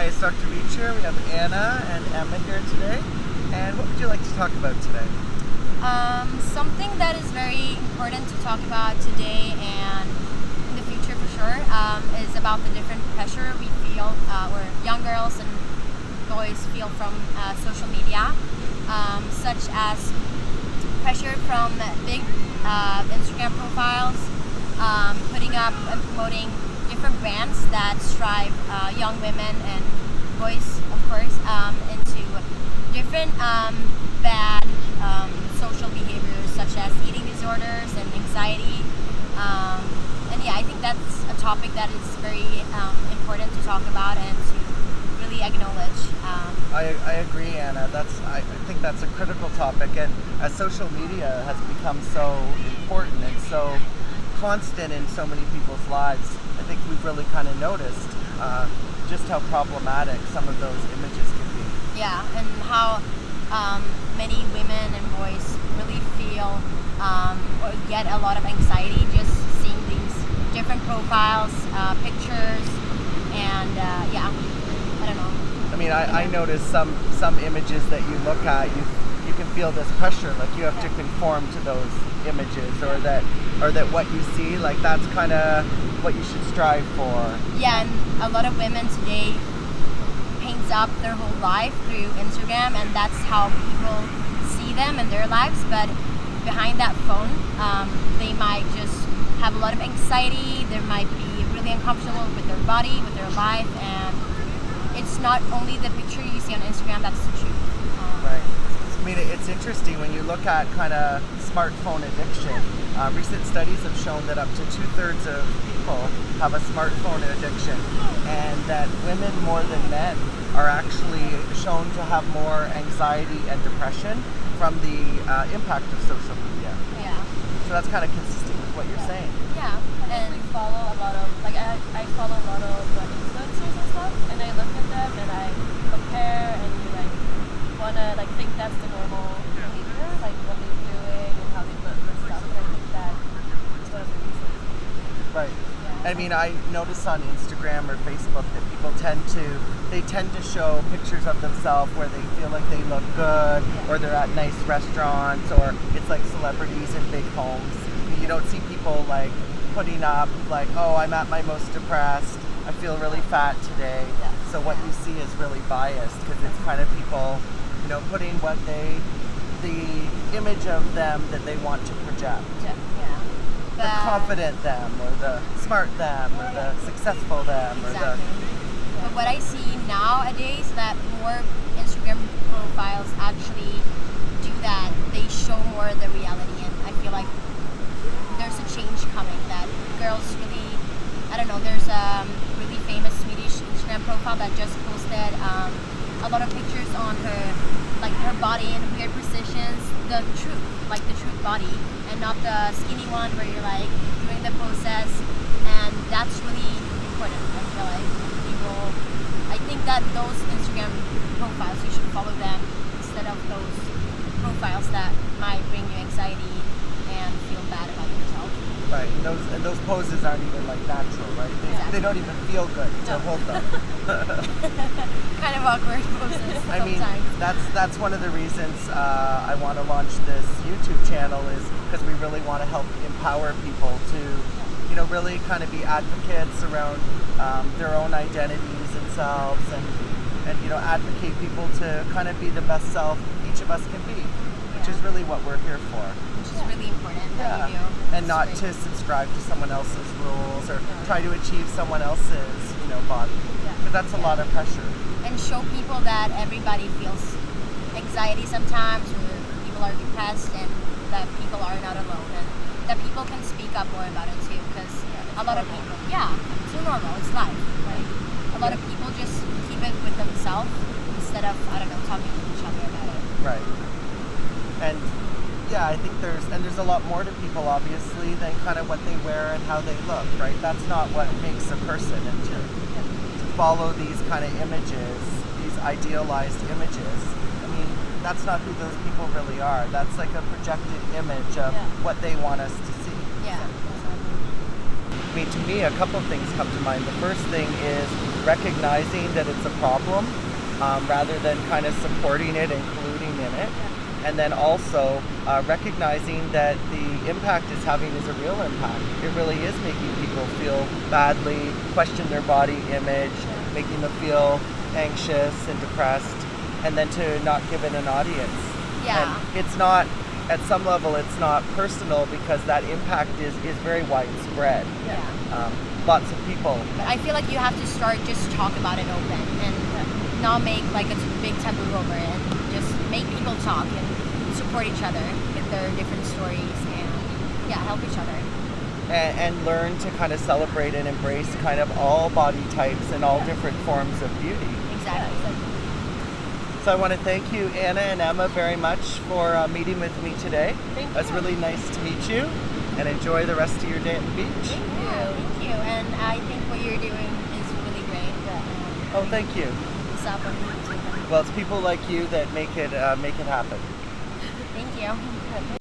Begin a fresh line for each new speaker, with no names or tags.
Hi, it's Dr. Beach here. We have Anna and Emma here today. And what would you like to talk about today?
Something that is very important to talk about today and in the future for sure is about the different pressure we feel, or young girls and boys feel from social media, such as pressure from big Instagram profiles, putting up and promoting different brands that strive young women and boys, of course, into different bad social behaviors such as eating disorders and anxiety. And yeah, I think that's a topic that is very important to talk about and to really acknowledge.
I agree, Anna. I think that's a critical topic, and as social media has become so important and so constant in so many people's lives, I think we've really kind of noticed just how problematic some of those images can be.
Yeah, and how many women and boys really feel or get a lot of anxiety just seeing these different profiles, pictures, and yeah, I don't know.
I mean, I noticed some images that you look at, you can feel this pressure, like you have to conform to those images, or that what you see, like that's kind of what you should strive for.
Yeah, and a lot of women today paints up their whole life through Instagram, and that's how people see them in their lives. But behind that phone, they might just have a lot of anxiety. They might be really uncomfortable with their body, with their life, and it's not only the picture you see on Instagram that's the truth.
Right. I mean, it's interesting when you look at kind of smartphone addiction. Recent studies have shown that up to 2/3 of people have a smartphone addiction, and that women more than men are actually shown to have more anxiety and depression from the impact of social media.
Yeah.
So that's kind of consistent with what you're saying.
Yeah.
And we follow a lot of, like, I follow a lot of influencers and stuff, and I look at them and I compare, and you like wanna like think that's the normal behavior, like what they're doing and how they look and stuff. And I think that is one of the reasons.
Right.
Yeah.
I mean, I notice on Instagram or Facebook that people tend to show pictures of themselves where they feel like they look good, or they're at nice restaurants, or it's like celebrities in big homes. You don't see people like putting up like, oh, I'm at my most depressed, I feel really fat today.
Yeah.
So what you see is really biased, because it's kind of people, putting the image of them that they want to project.
Yeah.
The confident them, or the smart them, or the successful them,
Exactly. But what I see nowadays, that more Instagram profiles actually do that. They show more of the reality, and I feel like there's a change coming. That girls really, I don't know. There's a really famous Swedish Instagram profile that just posted a lot of pictures on her body in weird positions, the truth body, and not the skinny one where you're like doing the process. And that's really important. I feel like I think that those Instagram profiles, you should follow them instead of those profiles that might bring you anxiety and feel bad about yourself.
Right, and those poses aren't even like natural, right? They don't even feel good to hold them.
Kind of awkward poses sometimes.
I mean, that's one of the reasons I want to launch this YouTube channel, is because we really want to help empower people to, really kind of be advocates around their own identities and selves, and advocate people to kind of be the best self each of us can be, which is really what we're here for.
Which is really important that you do.
And not to subscribe to someone else's rules, or try to achieve someone else's, body. But that's a lot of pressure.
And show people that everybody feels anxiety sometimes, or people are depressed, and that people are not alone, and that people can speak up more about it too, because a lot of people, it's normal, it's life. Like, a lot of people just keep it with themselves instead of, talking with each other about it.
Right. And yeah, I think there's a lot more to people, obviously, than kind of what they wear and how they look, right? That's not what makes a person. And to follow these kind of images, these idealized images, I mean, that's not who those people really are. That's like a projected image of what they want us to see.
Yeah.
to me, a couple things come to mind. The first thing is recognizing that it's a problem, rather than kind of supporting it and colluding in it. And then also recognizing that the impact it's having is a real impact. It really is making people feel badly, question their body image, making them feel anxious and depressed, and then to not give it an audience.
Yeah.
And it's not, at some level, it's not personal because that impact is very widespread.
Yeah.
Lots of people.
I feel like you have to start just talk about it open and not make like a big taboo over it. Just make people talk and support each other with their different stories and help each other.
And learn to kind of celebrate and embrace kind of all body types and all different forms of beauty.
Exactly.
So I want to thank you, Anna and Emma, very much for meeting with me today.
Thank
It was
you.
really nice to meet you, and enjoy the rest of your day at the beach.
Yeah, thank you. And I think what you're doing is really great.
Oh, thank you.
It's up on YouTube.
Well, it's people like you that make it happen.
Thank you.